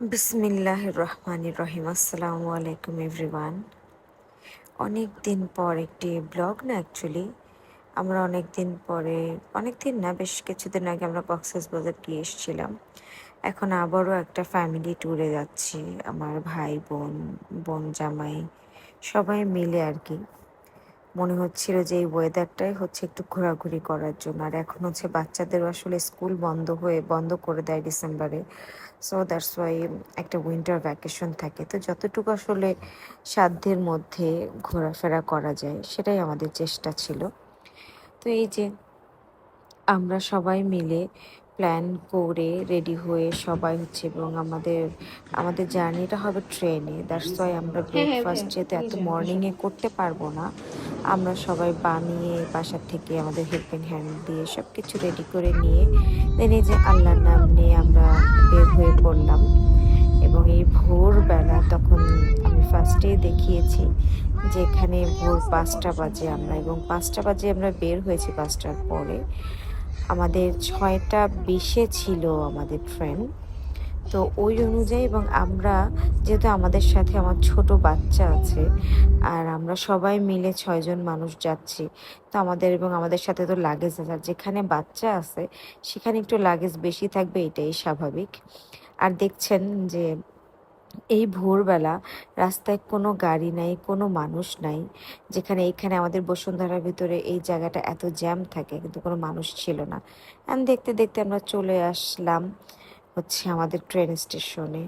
বিসমিল্লাহির রহমানির রহিম। আসসালামু আলাইকুম এভরিওয়ান। অনেক দিন পর একটি ব্লগ না, অ্যাকচুয়ালি আমরা অনেক দিন না, বেশ কিছুদিন আগে আমরা কক্সবাজার গিয়ে এসেছিলাম। এখন আবারও একটা ফ্যামিলি ট্যুরে যাচ্ছি, আমার ভাই বোন, বোন জামাই সবাই মিলে আর কি। মনে হচ্ছিল যে এই ওয়েদারটাই হচ্ছে একটু ঘোরাঘুরি করার জন্য। আর এখন হচ্ছে বাচ্চাদেরও আসলে স্কুল বন্ধ করে দেয় ডিসেম্বরে। সো দ্যাটস ওয়াই একটা উইন্টার ভ্যাকেশন থাকে, তো যতটুকু আসলে সাধ্যের মধ্যে ঘোরাফেরা করা যায় সেটাই আমাদের চেষ্টা ছিল। তো এই যে আমরা সবাই মিলে প্ল্যান করে রেডি হয়ে সবাই হচ্ছে, এবং আমাদের আমাদের জার্নিটা হবে ট্রেনে। দ্যাটস ওয়াই আমরা হ্যাঁ, হ্যাঁ ব্রেকফাস্ট ভাইয়া, যেহেতু নিয়ে এত যান সমস্যা মর্নিংয়ে নেই। করতে পারবো না, আমরা সবাই বানিয়ে বাসার থেকে আমাদের হেল্পিং হ্যান্ড দিয়ে সব কিছু রেডি করে নিয়ে দেন এই যে আল্লাহর নাম নিয়ে আমরা বের হয়ে পড়লাম। এবং এই ভোরবেলা তখন আমি ফার্স্টেই দেখিয়েছি যে এখানে ভোর 5টা বাজে এবং 5টা বাজে আমরা বের হয়েছি। 5টার পরে আমাদের 6টা 20-এ ছিল আমাদের ট্রেন। তো ওই অনুযায়ী, এবং আমরা যেহেতু আমাদের সাথে আমার ছোট বাচ্চা আছে, আর আমরা সবাই মিলে 6 জন মানুষ যাচ্ছি, তো আমাদের সাথে তো লাগেজ আছে, আর যেখানে বাচ্চা আছে সেখানে একটু লাগেজ বেশি থাকবে, এটাই স্বাভাবিক। আর দেখছেন যে এই ভোরবেলা রাস্তায় কোনো গাড়ি নাই, কোনো মানুষ নাই। এইখানে আমাদের বসুন্ধরার ভিতরে এই জায়গাটা এত জ্যাম থাকে, কিন্তু কোনো মানুষ ছিল না। দেখতে দেখতে আমরা চলে আসলাম হচ্ছে আমাদের ট্রেন স্টেশনে।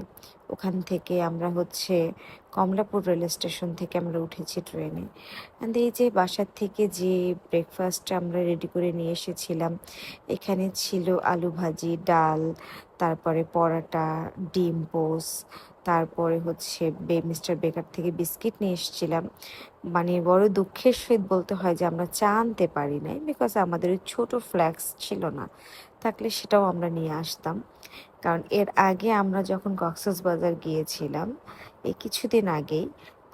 ওখান থেকে আমরা হচ্ছে কমলাপুর রেল স্টেশন থেকে আমরা উঠেছি ট্রেনে। এই যে বাসার থেকে যে ব্রেকফাস্টটা আমরা রেডি করে নিয়ে এসেছিলাম, এখানে ছিল আলু ভাজি, ডাল, তারপরে পরাটা, ডিম পোস, তারপরে হচ্ছে মিস্টার বেকার থেকে বিস্কিট নিয়ে এসেছিলাম। মানে বড় দুঃখের সহিত বলতে হয় যে আমরা চা আনতে পারি নাই, বিকজ আমাদের ওই ছোটো ফ্ল্যাক্স ছিল না, থাকলে সেটাও আমরা নিয়ে আসতাম। কারণ এর আগে আমরা যখন কক্সবাজার গিয়েছিলাম এই কিছুদিন আগেই,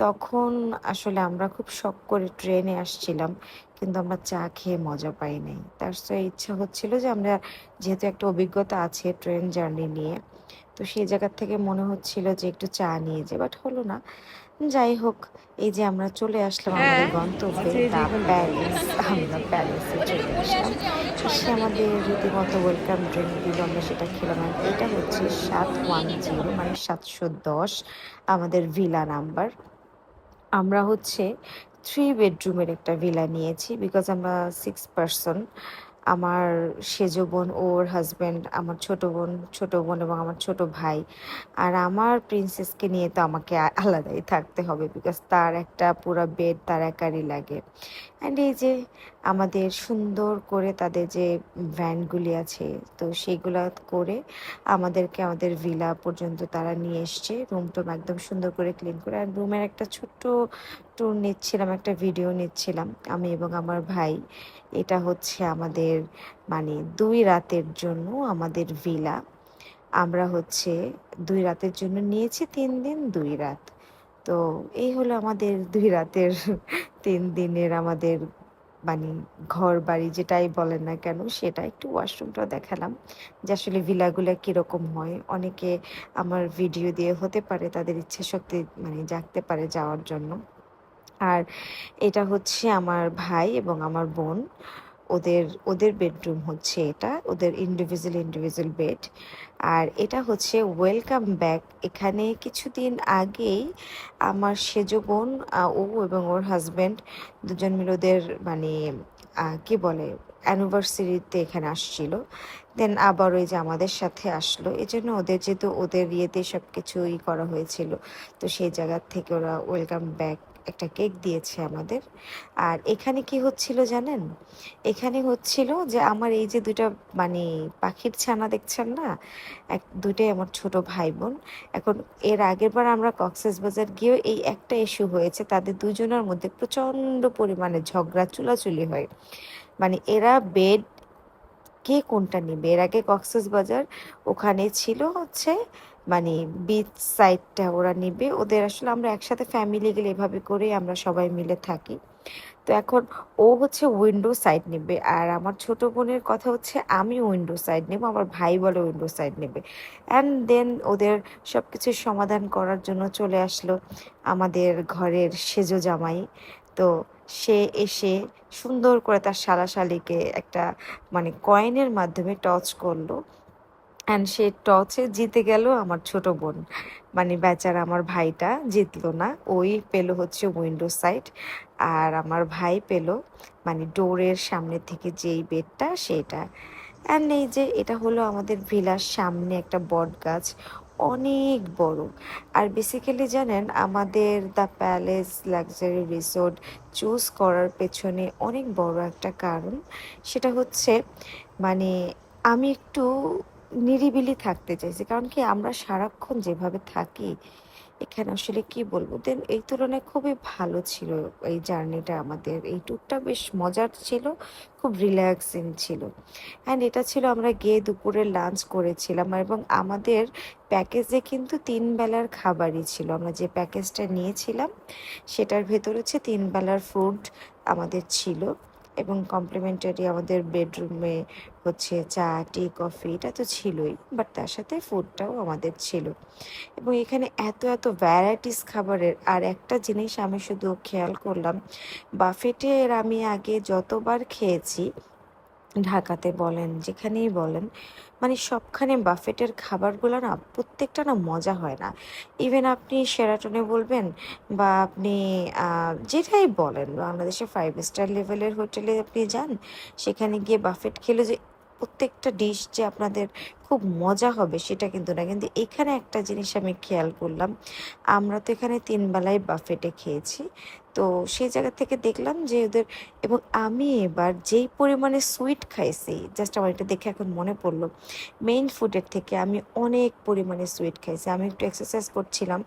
তখন আসলে আমরা খুব শখ করে ট্রেনে আসছিলাম, কিন্তু আমরা চা খেয়ে মজা পাই নাই। তার সাথে ইচ্ছা হচ্ছিল যে আমরা, যেহেতু একটা অভিজ্ঞতা আছে ট্রেন জার্নি নিয়ে, তো সেই জায়গার থেকে মনে হচ্ছিল যে একটু চা নিয়ে যাই, বাট হলো না। যাই হোক, এই যে আমরা চলে আসলাম হ্যাঁ, আমাদের গন্তব্যে আচ্ছা এই যে দ্য এখানে। প্যালেস। আমরা প্যালেসে চলে আসলাম। এসে আমাদের রীতিমতো ওয়েলকাম ড্রিঙ্ক দিল, আমরা সেটা খেলাম। আর এটা হচ্ছে 710, মানে 710 আমাদের ভিলা নাম্বার। আমরা হচ্ছে 3 বেডরুমের একটা ভিলা নিয়েছি, বিকজ আমরা 6 পার্সন। আমার সেজো বোন, ওর হাজব্যান্ড, আমার ছোট বোন এবং আমার ছোট ভাই। আর আমার প্রিন্সেসকে নিয়ে তো আমাকে আলাদাই থাকতে হবে, বিকজ তার একটা পুরো বেড তার একারই লাগে। অ্যান্ড এই যে আমাদের সুন্দর করে তাদের যে ভ্যানগুলি আছে, তো সেগুলা করে আমাদেরকে আমাদের ভিলা পর্যন্ত তারা নিয়ে এসছে। রুম টুম একদম সুন্দর করে ক্লিন করে, আর রুমের একটা ছোট্ট ট্যুর নিচ্ছিলাম, একটা ভিডিও নিচ্ছিলাম আমি এবং আমার ভাই। এটা হচ্ছে আমাদের, মানে 2 রাতের জন্য আমাদের ভিলা। আমরা হচ্ছে 2 রাতের জন্য নিয়েছি, 3 দিন 2 রাত। তো এই হলো আমাদের 2 রাতের 3 দিনের আমাদের, মানে ঘর বাড়ি যেটাই বলেন না কেন, সেটা। একটু ওয়াশরুমটাও দেখালাম যে আসলে ভিলাগুলো কীরকম হয়। অনেকে আমার ভিডিও দিয়ে হতে পারে তাদের ইচ্ছে শক্তি মানে জাগতে পারে যাওয়ার জন্য। আর এটা হচ্ছে আমার ভাই এবং আমার বোন, ওদের ওদের বেডরুম হচ্ছে এটা, ওদের ইন্ডিভিজুয়াল বেড। আর এটা হচ্ছে ওয়েলকাম ব্যাক। এখানে কিছুদিন আগেই আমার সেজো বোন, ও এবং ওর হাজব্যান্ড দুজন মিলে ওদের, মানে কি বলে, অ্যানিভার্সারিতে এখানে আসছিল। দেন আবার ওই যে আমাদের সাথে আসলো, এই জন্য ওদের, যেহেতু ওদের ইয়েতে সব কিছুই করা হয়েছিল, তো সেই জায়গার থেকে ওরা ওয়েলকাম ব্যাক একটা কেক দিয়েছে আমাদের। আর এখানে কি হচ্ছিল জানেন, এখানে হচ্ছিল যে আমার এই যে দুইটা, মানে পাখির ছানা দেখছেন না, দুইটাই আমার ছোট ভাই বোন। এখন এর আগের বার আমরা কক্সবাজার গিয়েও এই একটা ইস্যু হয়েছে, তাদের দুজনের মধ্যে প্রচণ্ড পরিমাণে ঝগড়া চুলাচুলি হয়। মানে এরা বেড কে কোনটা নিবে। এর আগে কক্সবাজার ওখানে ছিল হচ্ছে মানে বিচ সাইডটা ওরা নিবে, ওদের আসলে আমরা একসাথে ফ্যামিলি গেলে এভাবে করেই আমরা সবাই মিলে থাকি। তো এখন ও হচ্ছে উইন্ডো সাইড নেবে, আর আমার ছোট বোনের কথা হচ্ছে আমি উইন্ডো সাইড নেব, আমার ভাই বলে উইন্ডো সাইড নেবে। অ্যান্ড দেন ওদের সব কিছুর সমাধান করার জন্য চলে আসলো আমাদের ঘরের সেজো জামাই। তো সে এসে সুন্দর করে তার শালাশালিকে একটা মানে কয়েনের মাধ্যমে টচ করলো, অ্যান্ড সে টচে জিতে গেল আমার ছোট বোন, মানে বেচারা আমার ভাইটা জিতলো না, ওই পেলো হচ্ছে উইন্ডো সাইড, আর আমার ভাই পেলো মানে ডোরের সামনে থেকে যেই বেডটা সেটা। অ্যান্ড এই যে এটা হলো আমাদের ভিলার সামনে একটা বট গাছ, অনেক বড়। আর বেসিক্যালি জানেন আমাদের the palace luxury resort choose করার পেছনে অনেক বড় একটা কারণ, সেটা হচ্ছে মানে আমি একটু নিরিবিলি থাকতে চাইছি। কারণ কি আমরা সারাক্ষণ যেভাবে থাকি এখানে আসলে কি বলবো, দেন এই তুলনায় খুবই ভালো ছিল এই জার্নিটা, আমাদের এই ট্যুরটা বেশ মজার ছিল, খুব রিল্যাক্সিং ছিল। অ্যান্ড এটা ছিল আমরা গিয়ে দুপুরে লাঞ্চ করেছিলাম, এবং আমাদের প্যাকেজে কিন্তু 3 বেলার খাবারই ছিল। আমরা যে প্যাকেজটা নিয়েছিলাম সেটার ভেতর হচ্ছে 3 বেলার ফুড আমাদের ছিল, এবং কমপ্লিমেন্টারি আমাদের বেডরুমে হচ্ছে চা টি কফি এটা তো ছিলই, বাট তার সাথে ফুডটাও আমাদের ছিল। এবং এখানে এত এত ভ্যারাইটিস খাবারের, আর একটা জিনিস আমি শুধু খেয়াল করলাম, বাফেটের আমি আগে যতবার খেয়েছি ঢাকাতে বলেন যেখানেই বলেন, মানে সবখানে বাফেটের খাবারগুলো না প্রত্যেকটা না মজা হয় না। ইভেন আপনি শেরাটনে বলবেন বা আপনি যেটাই বলেন বাংলাদেশে 5 স্টার লেভেলের হোটেলে আপনি যান, সেখানে গিয়ে বাফেট খেলে যে প্রত্যেকটা ডিশ যে আপনাদের খুব মজা হবে সেটা কিন্তু না। কিন্তু এখানে একটা জিনিস আমি খেয়াল করলাম, আমরা তো এখানে 3 বেলায় বাফেটে খেয়েছি, তো সেই জায়গা থেকে দেখলাম যে ওদের, এবং আমি এবার যেই পরিমাণে সুইট খাইছি, জাস্ট আমার এটা দেখে এখন মনে পড়লো, মেইন ফুডের থেকে আমি অনেক পরিমাণে সুইট খাইছি। আমি একটু এক্সারসাইজ করছিলাম,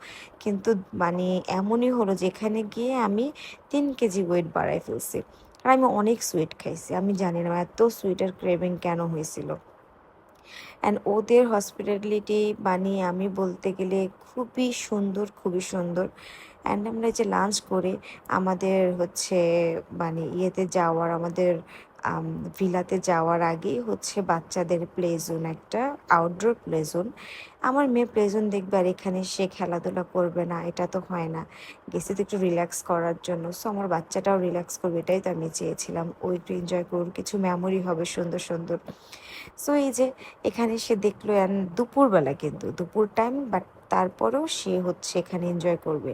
কিন্তু মানে এমনই হলো যেখানে গিয়ে আমি 3 কেজি ওয়েট বাড়াই ফেলছি। আর আমি অনেক সুইট খাইছি, আমি জানি না এত সুইটের ক্রেভিং কেন হয়েছিল। অ্যান্ড ওদের হসপিটালিটি মানে আমি বলতে গেলে খুবই সুন্দর, খুবই সুন্দর। অ্যান্ড আমরা যে লাঞ্চ করে আমাদের হচ্ছে মানে ইয়েতে যাওয়ার, আমাদের ভিলাতে যাওয়ার আগেই হচ্ছে বাচ্চাদের প্লে জোন, একটা আউটডোর প্লে জোন। আমার মেয়ে প্লে জোন দেখবে আর এখানে সে খেলাধুলা করবে না, এটা তো হয় না। গেছি তো একটু রিল্যাক্স করার জন্য, সো আমার বাচ্চাটাও রিল্যাক্স করবে, এটাই তো আমি চেয়েছিলাম, ও একটু এনজয় করুন, কিছু মেমোরি হবে সুন্দর সুন্দর। সো এই যে এখানে সে দেখলো, অ্যান্ড দুপুরবেলা কিন্তু দুপুর টাইম, বাট তারপরেও সে হচ্ছে এখানে এনজয় করবে।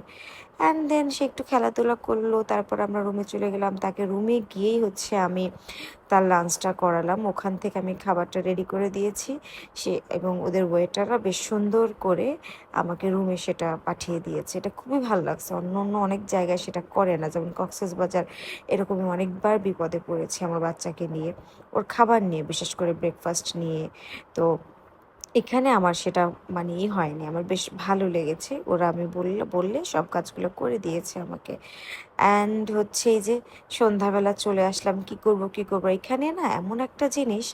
অ্যান্ড দেন সে একটু খেলাধুলা করলো, তারপর আমরা রুমে চলে গেলাম, তাকে রুমে গিয়েই হচ্ছে আমি তার লাঞ্চটা করালাম, ওখান থেকে আমি খাবারটা রেডি করে দিয়েছি সে, এবং ওদের ওয়েটাররা বেশ সুন্দর করে আমাকে রুমে সেটা পাঠিয়ে দিয়েছে। এটা খুবই ভালো লাগছে, অন্য অন্য অনেক জায়গায় সেটা করে না, যেমন কক্সবাজার এরকমই অনেকবার বিপদে পড়েছে আমার বাচ্চাকে নিয়ে, ওর খাবার নিয়ে, বিশেষ করে ব্রেকফাস্ট নিয়ে। তো এখানে আমার সেটা মানে হয়নি, আমার বেশ ভালো লেগেছে, ওরা আমি বললে সব কাজগুলো করে দিয়েছে আমাকে। অ্যান্ড হচ্ছে এই যে সন্ধ্যাবেলা চলে আসলাম, কি করবো এখানে না এমন একটা জিনিস,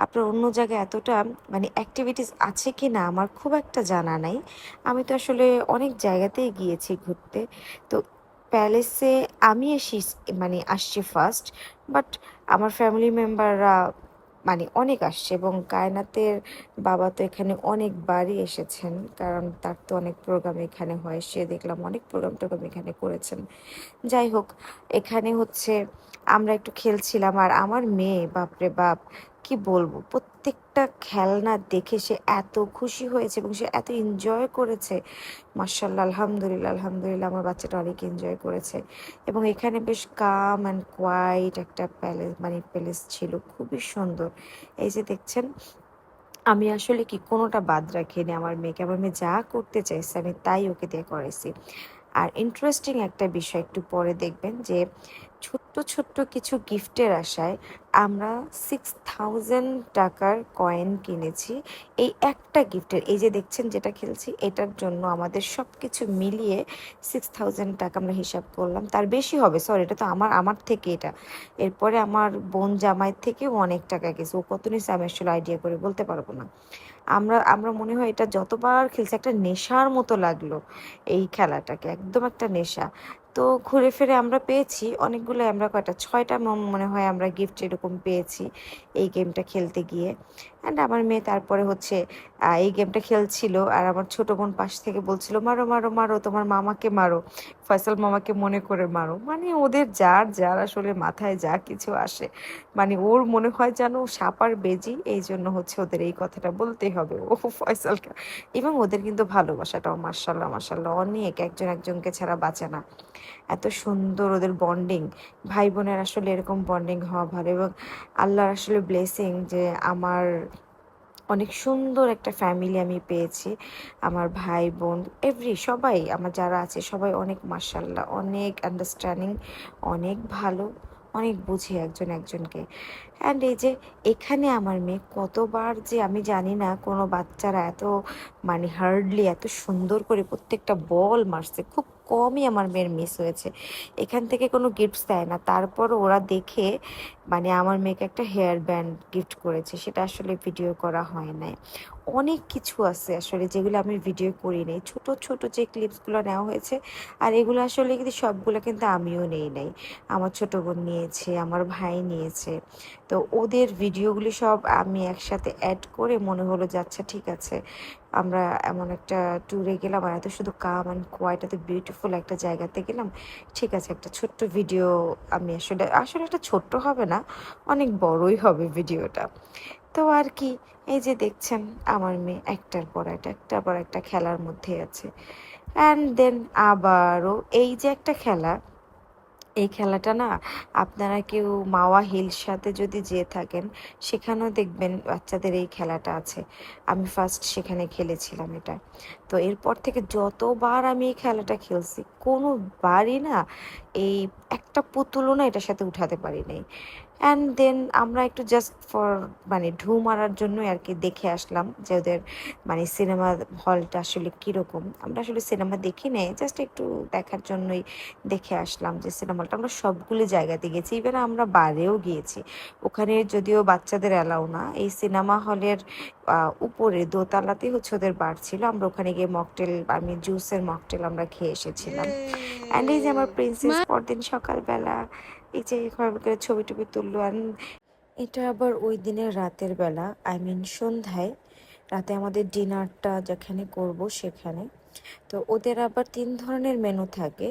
আপনার অন্য জায়গায় এতটা মানে অ্যাক্টিভিটিস আছে কি না আমার খুব একটা জানা নাই। আমি তো আসলে অনেক জায়গাতেই গিয়েছি ঘুরতে, তো প্যালেসে আমি মানে আসছি ফার্স্ট, বাট আমার ফ্যামিলি মেম্বাররা মানে অনেক আসছে, এবং কায়নাতের বাবা তো এখানে অনেকবারই এসেছেন, কারণ তার তো অনেক প্রোগ্রাম এখানে হয়, সে দেখলাম অনেক টোগ্রাম এখানে করেছেন। যাই হোক, এখানে হচ্ছে আমরা একটু খেলছিলাম, আর আমার মেয়ে বাপরে বাপ কি বলবো, প্রত্যেকটা খেলনা দেখে সে এত খুশি হয়েছে এবং সে এত এনজয় করেছে। মার্শাল্লাহ, আলহামদুলিল্লাহ আলহামদুলিল্লাহ, আমার বাচ্চাটা অনেক এনজয় করেছে। এবং এখানে বেশ কাম অ্যান্ড কোয়াইট একটা প্যালেস ছিল, খুবই সুন্দর। এই যে দেখছেন, আমি আসলে কি কোনোটা বাদ রাখিনি আমার মেয়েকে, আমার মেয়ে যা করতে চাইছে আমি তাই ওকে দিয়ে করাইছি। আর ইন্টারেস্টিং একটা বিষয় একটু পরে দেখবেন যে ছোট্ট ছোট্ট কিছু গিফটের আশায় আমরা 6000 টাকার কয়েন কিনেছি এই একটা গিফটের। এই যে দেখছেন যেটা খেলছি এটার জন্য আমাদের সব কিছু মিলিয়ে 6000 টাকা আমরা হিসাব করলাম, তার বেশি হবে, সরি এটা তো আমার আমার থেকে এটা। এরপরে আমার বোন জামাইয়ের থেকেও অনেক টাকা গেছে, ও কত নিচ্ছে আমি আসলে আইডিয়া করে বলতে পারবো না। আমরা আমরা মনে হয় এটা যতবার খেলছি একটা নেশার মতো লাগলো এই খেলাটাকে, একদম একটা নেশা। তো ঘুরে ফিরে আমরা পেয়েছি অনেকগুলো, আমরা কয়টা 6টা মনে হয় আমরা গিফট এরকম পেয়েছি এই গেমটা খেলতে গিয়ে। অ্যান্ড আমার মেয়ে তারপরে হচ্ছে এই গেমটা খেলছিল আর আমার ছোট বোন পাশ থেকে বলছিল মারো মারো মারো তোমার মামাকে মারো, ফয়সাল মামাকে মনে করে মারো। মানে ওদের যার যার আসলে মাথায় যা কিছু আসে, মানে ওর মনে হয় যেন সাপার বেজি, এই জন্য হচ্ছে ওদের এই কথাটা বলতেই হবে ও ফয়সালকে। এবং ওদের কিন্তু ভালোবাসাটাও মার্শাল্লাহ মার্শাল্লাহ অনেক, একজন একজনকে ছাড়া বাঁচে না, এত সুন্দর ওদের বন্ডিং। ভাই বোনের আসলে এরকম বন্ডিং হওয়া ভালো, এবং আল্লাহর আসলে ব্লেসিং যে আমার অনেক সুন্দর একটা ফ্যামিলি আমি পেয়েছি। আমার ভাই বোন সবাই আমার যারা আছে সবাই অনেক মার্শাল্লাহ, অনেক আন্ডারস্ট্যান্ডিং, অনেক ভালো, অনেক বুঝে একজন একজনকে। অ্যান্ড এই যে এখানে আমার মেয়ে কতবার যে আমি জানি না কোনো বাচ্চারা এত মানে হার্ডলি এত সুন্দর করে প্রত্যেকটা বল মারছে, খুব কমই আমার মেয়ের মিস হয়েছে। এখান থেকে কোনো গিফটস দেয় না, তারপর ওরা দেখে মানে আমার মেয়েকে একটা হেয়ার ব্যান্ড গিফট করেছে, সেটা আসলে ভিডিও করা হয় নাই। অনেক কিছু আছে আসলে যেগুলো আমি ভিডিও করি নাই, ছোট ছোট যে ক্লিপসগুলো নেওয়া হয়েছে। আর এগুলো আসলে কিন্তু সবগুলো কিন্তু আমিও নেই নাই, আমার ছোট বোন নিয়েছে, আমার ভাই নিয়েছে। তো ওদের ভিডিওগুলি সব আমি একসাথে অ্যাড করে মনে হলো যে আচ্ছা ঠিক আছে, আমরা এমন একটা ট্যুরে গেলাম আর এত শুধু কাম অ্যান্ড কোয়াইট এত বিউটিফুল একটা জায়গাতে গেলাম, ঠিক আছে একটা ছোট্ট ভিডিও আমি আসলে আসলে এটা ছোট্ট হবে না, অনেক বড়ই হবে ভিডিওটা। তো আর কি, এই যে দেখছেন আমার মেয়ে একটার পর একটা একটার পর একটা খেলার মধ্যে আছে। অ্যান্ড দেন আবারও এই যে একটা খেলা, এই খেলাটা না আপনারা কেউ মাওয়া হিলস সাথে যদি যেয়ে থাকেন সেখানেও দেখবেন বাচ্চাদের এই খেলাটা আছে। আমি ফার্স্ট সেখানে খেলেছিলাম এটা। তো এরপর থেকে যতবার আমি এই খেলাটা খেলছি কোনোবারই না এই একটা পুতুলও না এটার সাথে উঠাতে পারি নাই। অ্যান্ড দেন আমরা একটু জাস্ট ফর মানে ঢু মারার জন্যই আর কি দেখে আসলাম যে ওদের মানে সিনেমা হলটা আসলে কীরকম। আমরা আসলে সিনেমা দেখি নাই, জাস্ট একটু দেখার জন্যই দেখে আসলাম যে সিনেমা হলটা। আমরা সবগুলো জায়গাতে গেছি, ইভেন আমরা বারেও গিয়েছি, ওখানে যদিও বাচ্চাদের অ্যালাউ না। এই সিনেমা হলের উপরে দোতলাতেই হচ্ছে ওদের বার ছিল, আমরা ওখানে গিয়ে মকটেল, আমি জুসের মকটেল আমরা খেয়ে এসেছিলাম। অ্যান্ড এই যে আমার প্রিন্সেস পরদিন সকালবেলা এই যে করে ছবি টবি তুললো। আর এটা আবার ওই দিনের রাতের বেলা, আই মিন সন্ধ্যায়, রাতে আমাদের ডিনারটা যেখানে করব সেখানে। তো ওদের আবার 3 ধরনের মেনু থাকে,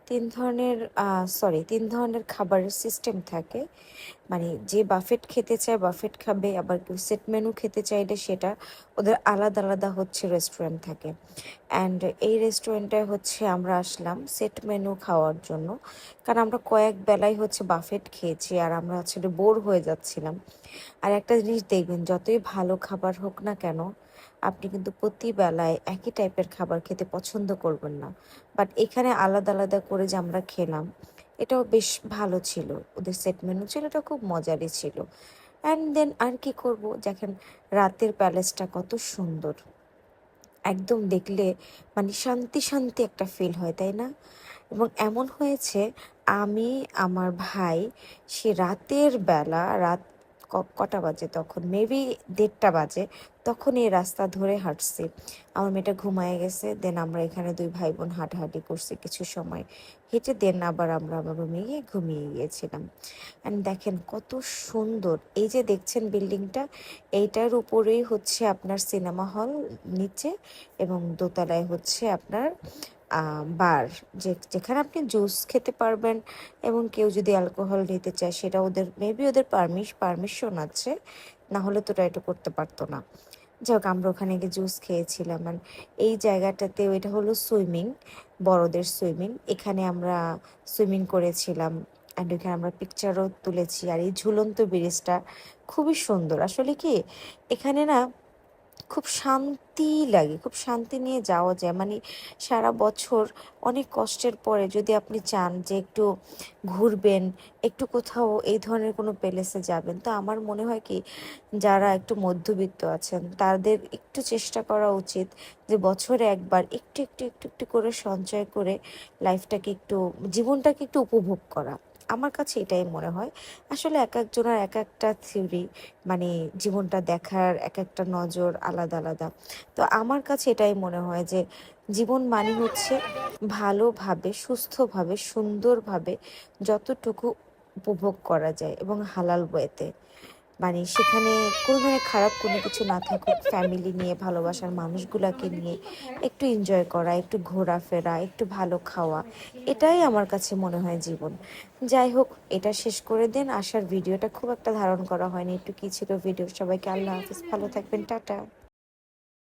3 ধরনের খাবারের সিস্টেম থাকে। মানে যে বাফেট খেতে চায় বাফেট খাবে, আবার কেউ সেট মেনু খেতে চাইলে সেটা, ওদের আলাদা আলাদা হচ্ছে রেস্টুরেন্ট থাকে। অ্যান্ড এই রেস্টুরেন্টে হচ্ছে আমরা আসলাম সেট মেনু খাওয়ার জন্য, কারণ আমরা কয়েক বেলায় হচ্ছে বাফেট খেয়েছি আর আমরা আসলে বোর হয়ে যাচ্ছিলাম। আর একটা জিনিস দেখবেন, যতই ভালো খাবার হোক না কেন আপনি কিন্তু প্রতি বেলায় একই টাইপের খাবার খেতে পছন্দ করবেন না। বাট এখানে আলাদা আলাদা করে যে আমরা খেলাম এটাও বেশ ভালো ছিল, ওদের সেট মেনু ছিল, এটা খুব মজারই ছিল। অ্যান্ড দেন আর কি করব, দেখেন রাতের প্যালেসটা কত সুন্দর, একদম দেখলে মানে শান্তি শান্তি একটা ফিল হয়, তাই না? এবং এমন হয়েছে আমি আমার ভাই সে রাতের বেলা, রাত কটা বাজে তখন, মেবি 1:30 বাজে, তখন এই রাস্তা ধরে হাঁটছি। আমার মেয়েটা ঘুমায় গেছে, দেন আমরা এখানে 2 ভাই বোন হাঁটাহাঁটি করছি কিছু সময়, হেঁটে দেন আবার আমরা আমার রুমে গিয়ে ঘুমিয়ে গিয়েছিলাম। অ্যান্ড দেখেন কত সুন্দর, এই যে দেখছেন বিল্ডিংটা, এইটার উপরেই হচ্ছে আপনার সিনেমা হল নিচে, এবং দোতলায় হচ্ছে আপনার বার, যেখানে আপনি জুস খেতে পারবেন, এবং কেউ যদি অ্যালকোহল নিতে চায় সেটা ওদের মেবি ওদের পারমিশন আছে, না হলে তো এটা করতে পারতো না। যাই হোক আমরা ওখানে গিয়ে জুস খেয়েছিলাম। আর এই জায়গাটাতে ওইটা হলো সুইমিং, বড়দের সুইমিং, এখানে আমরা সুইমিং করেছিলাম। অ্যান্ড ওইখানে আমরা পিকচারও তুলেছি। আর এই ঝুলন্ত ব্রিজটা খুবই সুন্দর আসলে, কি এখানে না খুব শান্তি লাগে, খুব শান্তি নিয়ে যাওয়া যায়। মানে সারা বছর অনেক কষ্টের পরে যদি আপনি চান যে একটু ঘুরবেন, একটু কোথাও এই ধরনের কোনো প্লেসে যাবেন, তো আমার মনে হয় কি যারা একটু মধ্যবিত্ত আছেন তাদের একটু চেষ্টা করা উচিত যে বছরে একবার একটু একটু একটু একটু করে সঞ্চয় করে লাইফটাকে একটু, জীবনটাকে একটু উপভোগ করা। আমার কাছে এটাই মনে হয়। আসলে এক একজনের এক একটা থিওরি, মানে জীবনটা দেখার এক একটা নজর আলাদা আলাদা। তো আমার কাছে এটাই মনে হয় যে জীবন মানে হচ্ছে ভালোভাবে, সুস্থভাবে, সুন্দরভাবে যতটুকু উপভোগ করা যায় এবং হালাল ওয়েতে, মানে সেখানে কোনো ধরনের খারাপ কোনো কিছু না থাকুক, ফ্যামিলি নিয়ে, ভালোবাসার মানুষগুলাকে নিয়ে একটু এনজয় করা, একটু ঘোরাফেরা, একটু ভালো খাওয়া, এটাই আমার কাছে মনে হয় জীবন। যাই হোক, এটা শেষ করে দেন। আসার ভিডিওটা খুব একটা ধারণ করা হয়নি, একটু কি ছিল ভিডিও। সবাইকে আল্লাহ হাফিজ, ভালো থাকবেন, টাটা।